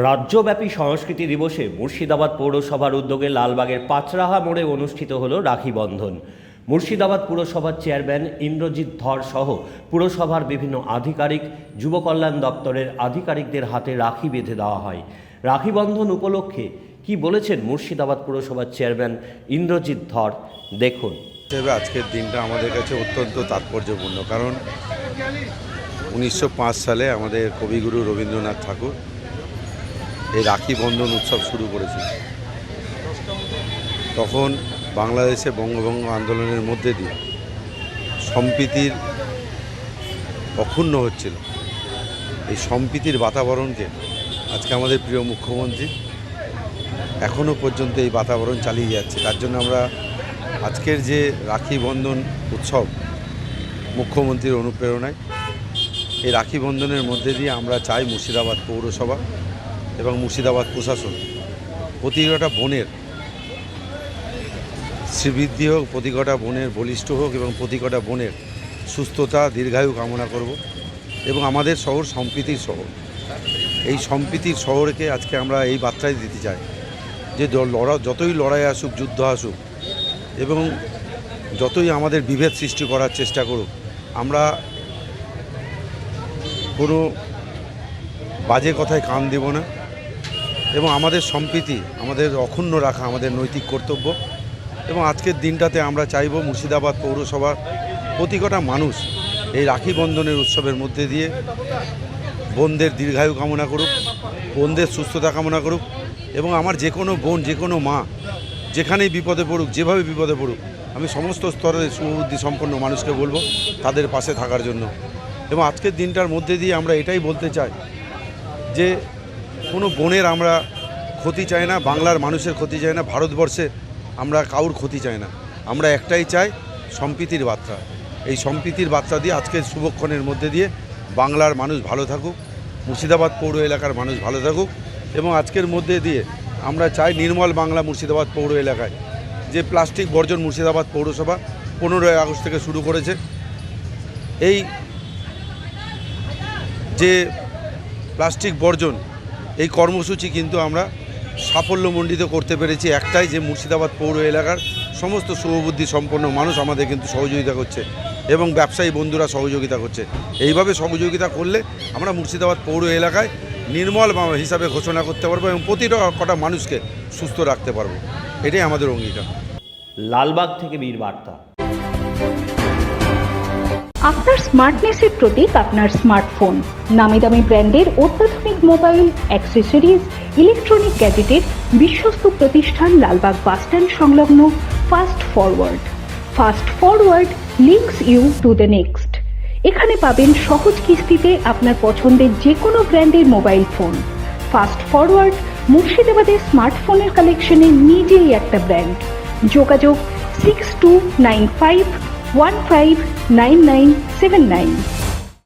রাজ্যব্যাপী সংস্কৃতি দিবসে মুর্শিদাবাদ পৌরসভার উদ্যোগে লালবাগের পাঁচরাহা মোড়ে অনুষ্ঠিত হলো রাখি বন্ধন। মুর্শিদাবাদ পুরসভার চেয়ারম্যান ইন্দ্রজিৎ ধর সহ পুরসভার বিভিন্ন আধিকারিক, যুব কল্যাণ দপ্তরের আধিকারিকদের হাতে রাখি বেঁধে দেওয়া হয়। রাখি বন্ধন উপলক্ষে কি বলেছেন মুর্শিদাবাদ পুরসভার চেয়ারম্যান ইন্দ্রজিৎ ধর, দেখুন। আজকের দিনটা আমাদের কাছে অত্যন্ত তাৎপর্যপূর্ণ, কারণ 1905 সালে আমাদের কবিগুরু রবীন্দ্রনাথ ঠাকুর এই রাখি বন্ধন উৎসব শুরু করেছিল। তখন বাংলাদেশে বঙ্গভঙ্গ আন্দোলনের মধ্যে দিয়ে সম্প্রীতির অক্ষুণ্ণ হচ্ছিল। এই সম্প্রীতির বাতাবরণকে আজকে আমাদের প্রিয় মুখ্যমন্ত্রী এখনও পর্যন্ত এই বাতাবরণ চালিয়ে যাচ্ছে। তার জন্য আমরা আজকের যে রাখি বন্ধন উৎসব মুখ্যমন্ত্রীর অনুপ্রেরণায়, এই রাখি বন্ধনের মধ্যে দিয়ে আমরা চাই মুর্শিদাবাদ পৌরসভা এবং মুর্শিদাবাদ প্রশাসন প্রতিটা বোনের শ্রীবৃদ্ধি হোক, প্রতিটা বোনের বলিষ্ঠ হোক এবং প্রতিটা বোনের সুস্থতা দীর্ঘায়ু কামনা করব। এবং আমাদের শহর সম্প্রীতির শহর, এই সম্প্রীতির শহরকে আজকে আমরা এই বার্তাই দিতে চাই যে যতই লড়াই আসুক, যুদ্ধ আসুক এবং যতই আমাদের বিভেদ সৃষ্টি করার চেষ্টা করুক, আমরা কোনো বাজে কথায় কান দেব না এবং আমাদের সম্প্রীতি আমাদের অক্ষুণ্ণ রাখা আমাদের নৈতিক কর্তব্য। এবং আজকের দিনটাতে আমরা চাইব মুর্শিদাবাদ পৌরসভার প্রতিটা মানুষ এই রাখি বন্ধনের উৎসবের মধ্যে দিয়ে বোনদের দীর্ঘায়ু কামনা করুক, বোনদের সুস্থতা কামনা করুক এবং আমার যে কোনো বোন, যে কোনো মা যেখানেই বিপদে পড়ুক, যেভাবে বিপদে পড়ুক, আমি সমস্ত স্তরের সুবুদ্ধি সম্পন্ন মানুষকে বলবো তাদের পাশে থাকার জন্য। এবং আজকের দিনটার মধ্যে দিয়ে আমরা এটাই বলতে চাই যে কোনো বোনের আমরা ক্ষতি চাই না, বাংলার মানুষের ক্ষতি চাই না, ভারতবর্ষে আমরা কারোর ক্ষতি চাই না। আমরা একটাই চাই, সম্প্রীতির বার্তা। এই সম্প্রীতির বার্তা দিয়ে আজকের শুভক্ষণের মধ্যে দিয়ে বাংলার মানুষ ভালো থাকুক, মুর্শিদাবাদ পৌর এলাকার মানুষ ভালো থাকুক। এবং আজকের মধ্যে দিয়ে আমরা চাই নির্মল বাংলা মুর্শিদাবাদ পৌর এলাকায়। যে প্লাস্টিক বর্জন মুর্শিদাবাদ পৌরসভা 15ই আগস্ট থেকে শুরু করেছে, এই যে প্লাস্টিক বর্জন এই কর্মসূচি কিন্তু আমরা সাফল্যমণ্ডিত করতে পেরেছি। একটাই যে মুর্শিদাবাদ পৌর এলাকার সমস্ত শুভবুদ্ধি সম্পন্ন মানুষ আমাদের কিন্তু সহযোগিতা করছে এবং ব্যবসায়ী বন্ধুরা সহযোগিতা করছে। এইভাবে সহযোগিতা করলে আমরা মুর্শিদাবাদ পৌর এলাকায় নির্মল হিসাবে ঘোষণা করতে পারবো এবং প্রতিটা কটা মানুষকে সুস্থ রাখতে পারবো। এটাই আমাদের অঙ্গীকার। লালবাগ থেকে বীর বার্তা। আপনার স্মার্টনেসের প্রতীক আপনার স্মার্টফোন। নামি দামি ব্র্যান্ডের অত্যাধুনিক মোবাইল, অ্যাক্সেসরিজ, ইলেকট্রনিক গ্যাজেটের বিশ্বস্ত প্রতিষ্ঠান লালবাগ বাসস্ট্যান্ড সংলগ্ন fast forward. Fast forward links you to the next. এখানে পাবেন সহজ কিস্তিতে আপনার পছন্দের যে কোনো ব্র্যান্ডের মোবাইল ফোন। ফাস্ট ফরওয়ার্ড মুর্শিদাবাদের স্মার্টফোনের কালেকশনে নিজেই একটা ব্র্যান্ড। যোগাযোগ 6295159979।